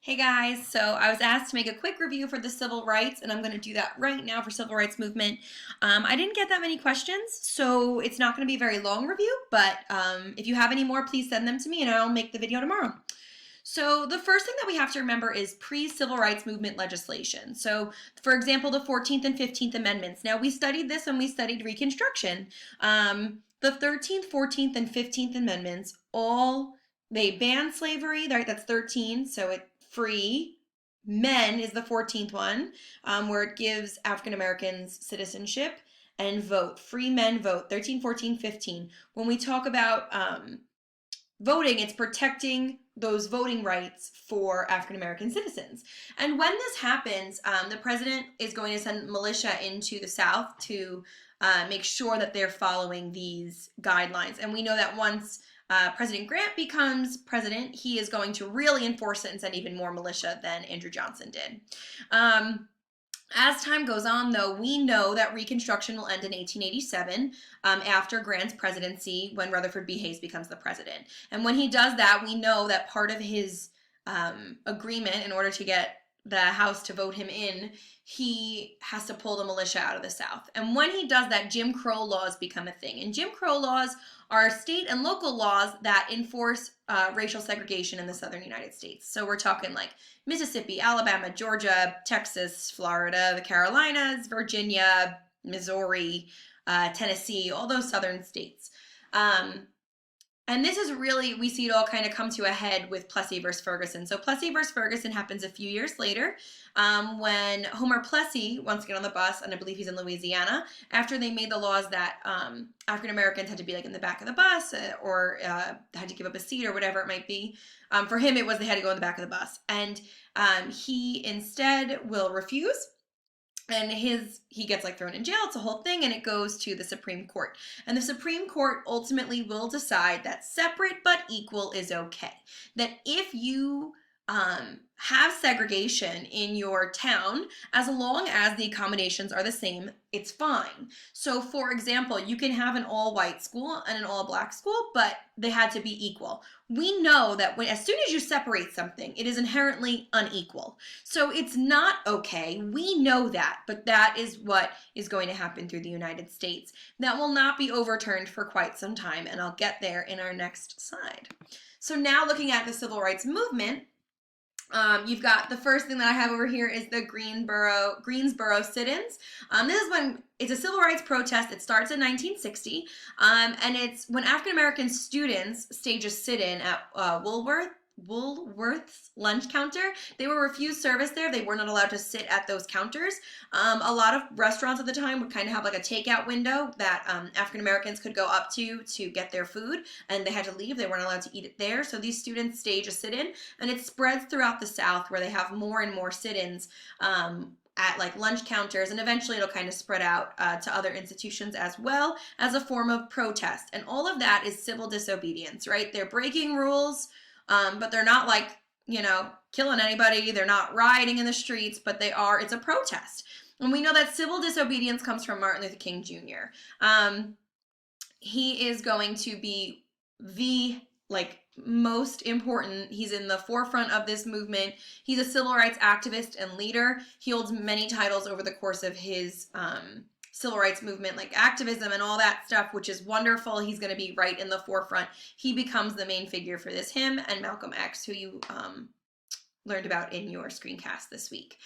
Hey guys, so I was asked to make a quick review for the civil rights, and I'm going to do that right now for civil rights movement. I didn't get that many questions, so it's not going to be a very long review, but if you have any more, please send them to me and I'll make the video tomorrow. So the first thing that we have to remember is pre-civil rights movement legislation. So for example, the 14th and 15th Amendments. Now we studied this when we studied Reconstruction. The 13th, 14th, and 15th Amendments they ban slavery, right? That's 13, so it free men is the 14th one, where it gives African Americans citizenship and vote. Free men vote, 13, 14, 15. When we talk about voting, it's protecting those voting rights for African American citizens. And when this happens, the president is going to send militia into the South to make sure that they're following these guidelines. And we know that once President Grant becomes president, he is going to really enforce it and send even more militia than Andrew Johnson did. As time goes on, though, we know that Reconstruction will end in 1887 after Grant's presidency, when Rutherford B. Hayes becomes the president. And when he does that, we know that part of his agreement, in order to get the House to vote him in, he has to pull the militia out of the South. And when he does that, Jim Crow laws become a thing. And Jim Crow laws are state and local laws that enforce racial segregation in the southern United States. So we're talking like Mississippi, Alabama, Georgia, Texas, Florida, the Carolinas, Virginia, Missouri, Tennessee, all those southern states. And this is really, we see it all kind of come to a head with Plessy versus Ferguson. So Plessy versus Ferguson happens a few years later when Homer Plessy wants to get on the bus, and I believe he's in Louisiana, after they made the laws that African Americans had to be like in the back of the bus or had to give up a seat or whatever it might be. For him, it was they had to go in the back of the bus. And he instead will refuse. And he gets like thrown in jail. It's a whole thing, and it goes to the Supreme Court. And the Supreme Court ultimately will decide that separate but equal is okay. That if you have segregation in your town, as long as the accommodations are the same, it's fine. So for example, you can have an all-white school and an all-black school, but they had to be equal. We know that as soon as you separate something, it is inherently unequal. So it's not okay. We know that, but that is what is going to happen through the United States. That will not be overturned for quite some time, and I'll get there in our next slide. So now looking at the civil rights movement, you've got the first thing that I have over here is the Greensboro sit-ins. This is when it's a civil rights protest. It starts in 1960, and it's when African American students stage a sit-in at Woolworth's lunch counter. They were refused service there. They were not allowed to sit at those counters. A lot of restaurants at the time would kind of have like a takeout window that African Americans could go up to get their food, and they had to leave. They weren't allowed to eat it there. So these students stage a sit-in, and it spreads throughout the South where they have more and more sit-ins at like lunch counters, and eventually it'll kind of spread out to other institutions as well as a form of protest. And all of that is civil disobedience, right? They're breaking rules, but they're not like, killing anybody. They're not rioting in the streets, but it's a protest. And we know that civil disobedience comes from Martin Luther King Jr. He is going to be the most important. He's in the forefront of this movement. He's a civil rights activist and leader. He holds many titles over the course of his civil rights movement, like activism and all that stuff, which is wonderful. He's going to be right in the forefront. He becomes the main figure for this, him and Malcolm X, who you learned about in your screencast this week.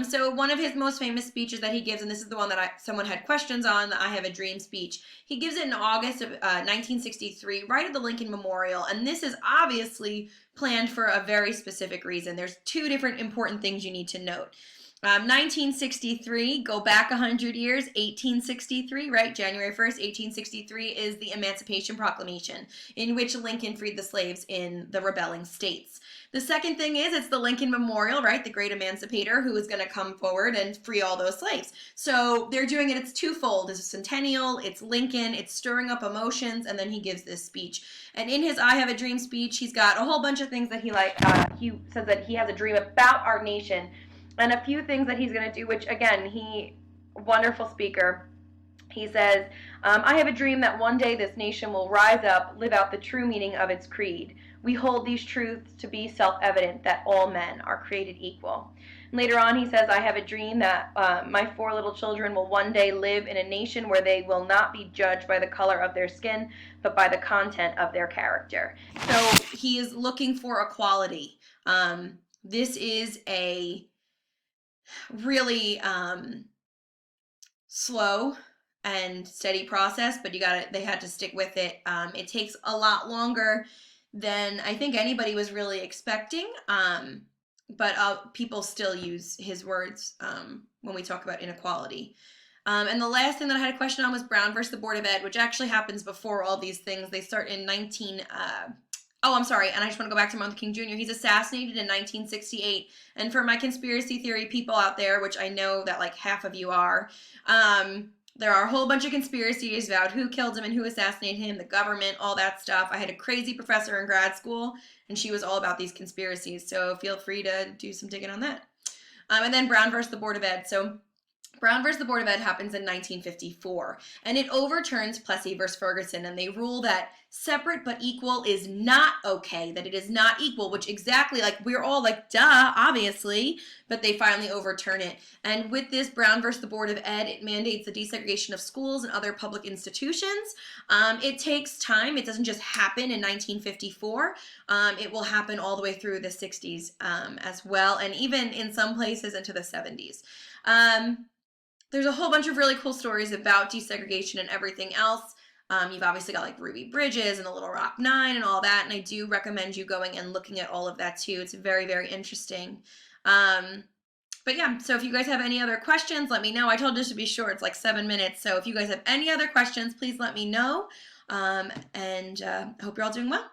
So one of his most famous speeches that he gives, and this is the one that someone had questions on, the I Have a Dream speech. He gives it in August of 1963, right at the Lincoln Memorial, and this is obviously planned for a very specific reason. There's two different important things you need to note. 1963, go back 100 years, 1863, right? January 1st, 1863 is the Emancipation Proclamation, in which Lincoln freed the slaves in the rebelling states. The second thing is it's the Lincoln Memorial, right? The great emancipator who is going to come forward and free all those slaves. So they're doing it, it's twofold. It's a centennial, it's Lincoln, it's stirring up emotions, and then he gives this speech. And in his I Have a Dream speech, he's got a whole bunch of things that he says that he has a dream about our nation, and a few things that he's going to do, which again, wonderful speaker. He says, I have a dream that one day this nation will rise up, live out the true meaning of its creed. We hold these truths to be self-evident that all men are created equal. And later on, he says, I have a dream that my 4 little children will one day live in a nation where they will not be judged by the color of their skin, but by the content of their character. So he is looking for equality. This is a really slow and steady process, but they had to stick with it. It takes a lot longer than I think anybody was really expecting. But people still use his words when we talk about inequality. And the last thing that I had a question on was Brown versus the Board of Ed, which actually happens before all these things. They start in I'm sorry, and I just want to go back to Martin Luther King Jr. He's assassinated in 1968. And for my conspiracy theory people out there, which I know that like half of you are, there are a whole bunch of conspiracies about who killed him and who assassinated him, the government, all that stuff. I had a crazy professor in grad school, and she was all about these conspiracies. So feel free to do some digging on that. And then Brown versus the Board of Ed. So Brown versus the Board of Ed happens in 1954, and it overturns Plessy versus Ferguson, and they rule that separate but equal is not okay, that it is not equal, which exactly, like, we're all like, duh, obviously, but they finally overturn it. And with this Brown versus the Board of Ed, it mandates the desegregation of schools and other public institutions. It takes time. It doesn't just happen in 1954. It will happen all the way through the 60s as well, and even in some places into the 70s. There's a whole bunch of really cool stories about desegregation and everything else. You've obviously got like Ruby Bridges and the Little Rock Nine and all that, and I do recommend you going and looking at all of that too. It's very, very interesting. But yeah, so if you guys have any other questions, let me know. I told you this would be short. It's like 7 minutes. So if you guys have any other questions, please let me know. And I hope you're all doing well.